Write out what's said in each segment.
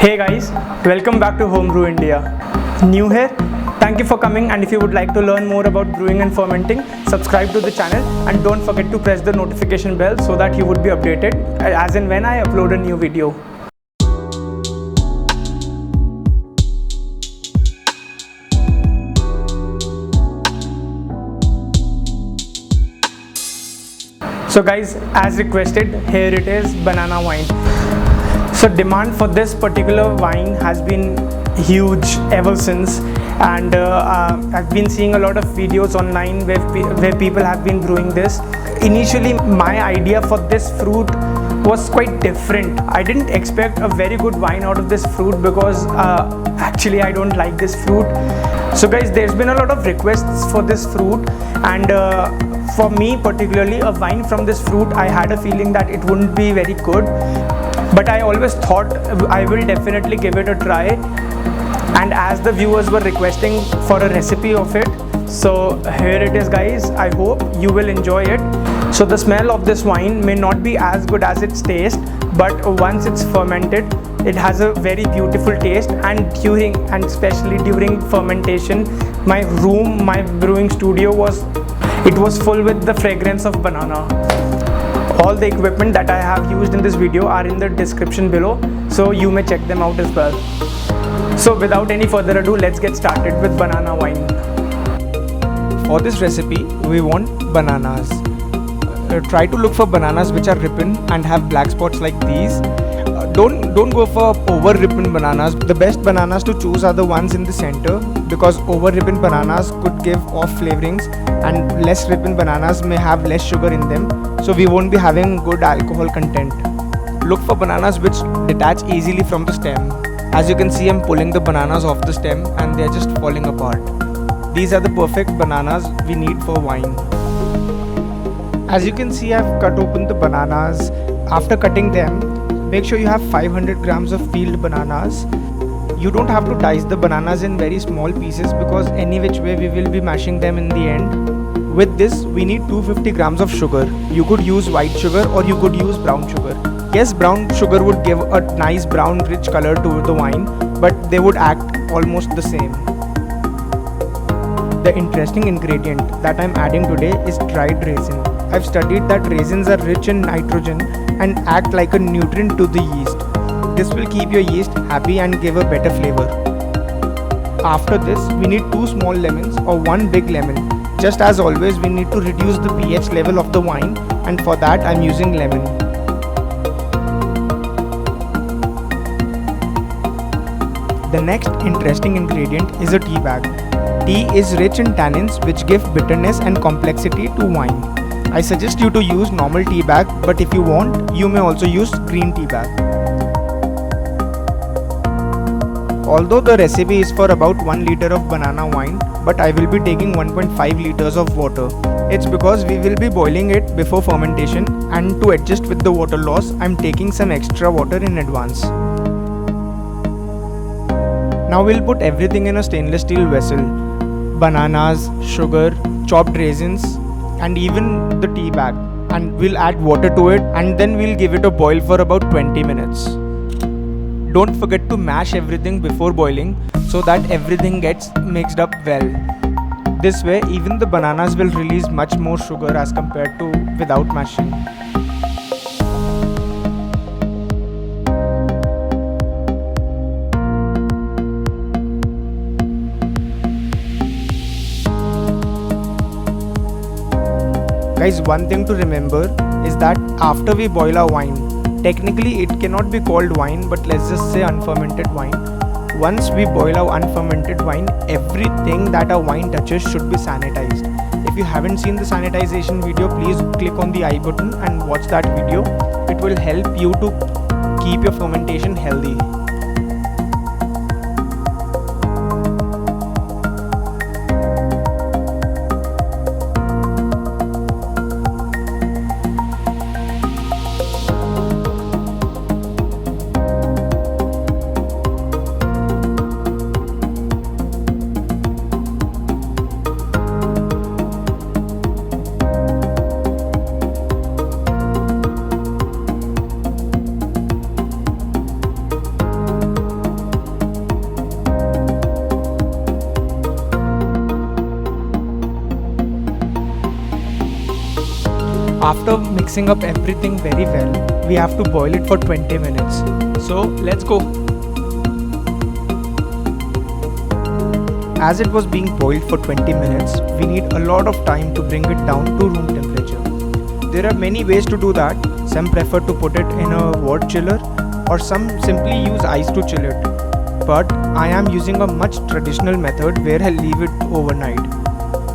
Hey guys, welcome back to Homebrew India. New here? Thank you for coming, and if you would like to learn more about brewing and fermenting, subscribe to the channel and don't forget to press the notification bell so that you would be updated as and when I upload a new video. So guys, as requested, here it is, banana wine. So demand for this particular wine has been huge ever since, and I've been seeing a lot of videos online where people have been brewing this. Initially, my idea for this fruit was quite different. I didn't expect a very good wine out of this fruit because actually I don't like this fruit. So guys, there's been a lot of requests for this fruit, and for me particularly, a wine from this fruit, I had a feeling that it wouldn't be very good. But I always thought I will definitely give it a try, and as the viewers were requesting for a recipe of it, so here it is guys. I hope you will enjoy it. So the smell of this wine may not be as good as its taste, but once it's fermented, it has a very beautiful taste, and especially during fermentation, my brewing studio was full with the fragrance of banana. All the equipment that I have used in this video are in the description below, so you may check them out as well. So without any further ado, let's get started with banana wine. For this recipe, we want bananas. Try to look for bananas which are ripened and have black spots like these. Don't go for over ripened bananas. The best bananas to choose are the ones in the center, because over ripened bananas could give off flavorings, and less ripened bananas may have less sugar in them, so we won't be having good alcohol content. Look for bananas which detach easily from the stem. As you can see, I'm pulling the bananas off the stem and they're just falling apart. These are the perfect bananas we need for wine. As you can see, I've cut open the bananas. After cutting them, make sure you have 500 grams of peeled bananas. You don't have to dice the bananas in very small pieces, because any which way we will be mashing them in the end. With this, we need 250 grams of sugar. You could use white sugar or you could use brown sugar. Yes, brown sugar would give a nice brown rich color to the wine, but they would act almost the same. The interesting ingredient that I'm adding today is dried raisin. I've studied that raisins are rich in nitrogen and act like a nutrient to the yeast. This will keep your yeast happy and give a better flavor. After this, we need 2 small lemons or 1 big lemon. Just as always, we need to reduce the pH level of the wine, and for that I'm using lemon. The next interesting ingredient is a tea bag. Tea is rich in tannins which give bitterness and complexity to wine. I suggest you to use normal tea bag, but if you want, you may also use green tea bag. Although the recipe is for about 1 liter of banana wine, but I will be taking 1.5 liters of water. It's because we will be boiling it before fermentation, and to adjust with the water loss, I'm taking some extra water in advance. Now we'll put everything in a stainless steel vessel. Bananas, sugar, chopped raisins, and even the tea bag, and we'll add water to it, and then we'll give it a boil for about 20 minutes. Don't forget to mash everything before boiling so that everything gets mixed up well. This way, even the bananas will release much more sugar as compared to without mashing. Guys, one thing to remember is that after we boil our wine, technically it cannot be called wine, but let's just say unfermented wine. Once we boil our unfermented wine, everything that our wine touches should be sanitized. If you haven't seen the sanitization video, please click on the I button and watch that video. It will help you to keep your fermentation healthy. after mixing up everything very well, we have to boil it for 20 minutes. So let's go. As it was being boiled for 20 minutes, we need a lot of time to bring it down to room temperature. There are many ways to do that. Some prefer to put it in a wort chiller, or some simply use ice to chill it. But I am using a much traditional method where I'll leave it overnight.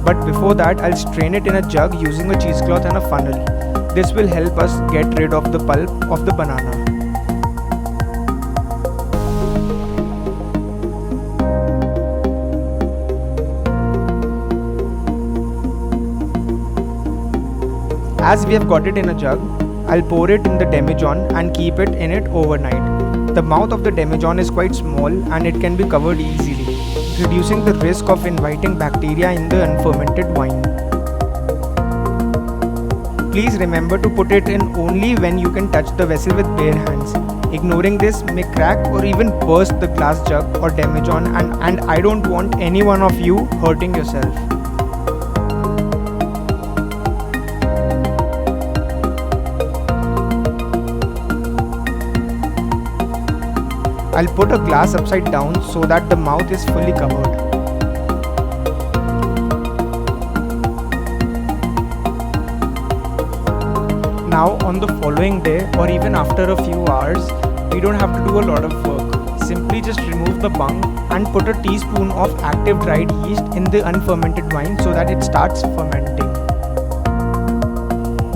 But before that, I'll strain it in a jug using a cheesecloth and a funnel. This will help us get rid of the pulp of the banana. As we have got it in a jug, I'll pour it in the demijohn and keep it in it overnight. The mouth of the demijohn is quite small and it can be covered easily, reducing the risk of inviting bacteria in the unfermented wine. Please remember to put it in only when you can touch the vessel with bare hands. Ignoring this may crack or even burst the glass jug or demijohn, and I don't want any one of you hurting yourself. I'll put a glass upside down so that the mouth is fully covered. Now on the following day or even after a few hours, we don't have to do a lot of work. Simply just remove the bung and put a teaspoon of active dried yeast in the unfermented wine so that it starts fermenting.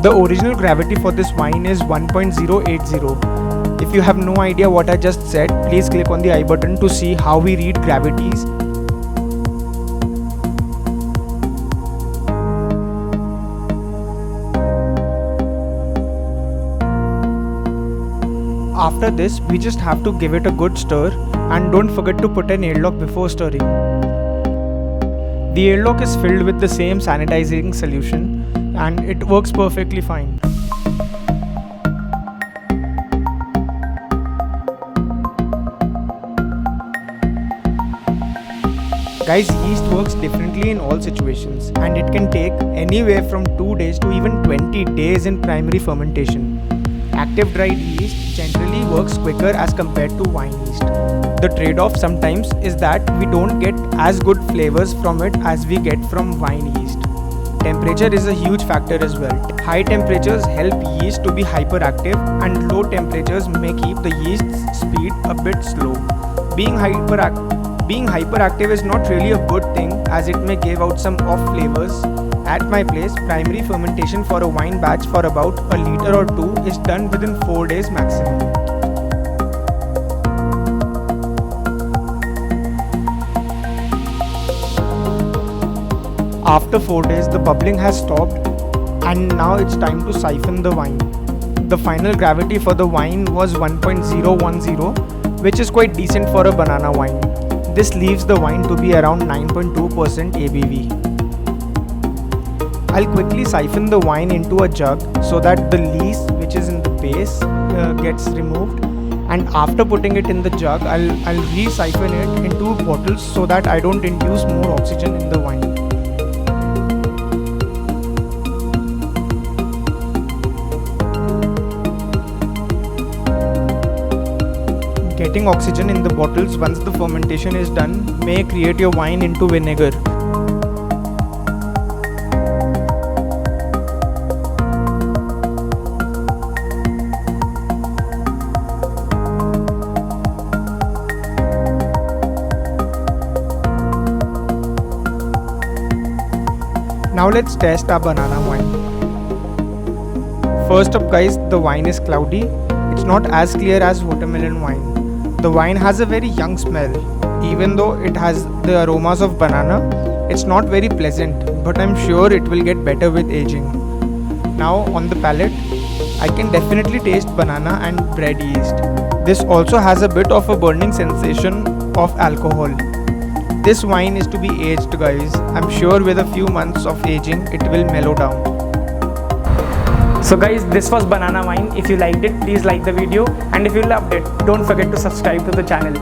The original gravity for this wine is 1.080. If you have no idea what I just said, please click on the I button to see how we read gravities. After this, we just have to give it a good stir, and don't forget to put an airlock before stirring. The airlock is filled with the same sanitizing solution and it works perfectly fine. Guys, yeast works differently in all situations and it can take anywhere from 2 days to even 20 days in primary fermentation. Active dried yeast generally works quicker as compared to wine yeast. The trade-off sometimes is that we don't get as good flavors from it as we get from wine yeast. Temperature is a huge factor as well. High temperatures help yeast to be hyperactive and low temperatures may keep the yeast's speed a bit slow. Being hyperactive is not really a good thing as it may give out some off flavors. At my place, primary fermentation for a wine batch for about a litre or 2 is done within 4 days maximum. After 4 days, the bubbling has stopped and now it's time to siphon the wine. The final gravity for the wine was 1.010, which is quite decent for a banana wine. This leaves the wine to be around 9.2% ABV. I'll quickly siphon the wine into a jug so that the lees which is in the base gets removed, and after putting it in the jug, I'll re-siphon it into bottles so that I don't induce more oxygen in the wine. Getting oxygen in the bottles once the fermentation is done may create your wine into vinegar. Now let's test our banana wine. First up guys, the wine is cloudy. It's not as clear as watermelon wine. The wine has a very young smell. Even though it has the aromas of banana, it's not very pleasant, but I'm sure it will get better with aging. Now on the palate, I can definitely taste banana and bread yeast. This also has a bit of a burning sensation of alcohol. This wine is to be aged guys. I'm sure with a few months of aging, it will mellow down. So guys, this was banana wine. If you liked it, please like the video, and if you loved it, don't forget to subscribe to the channel.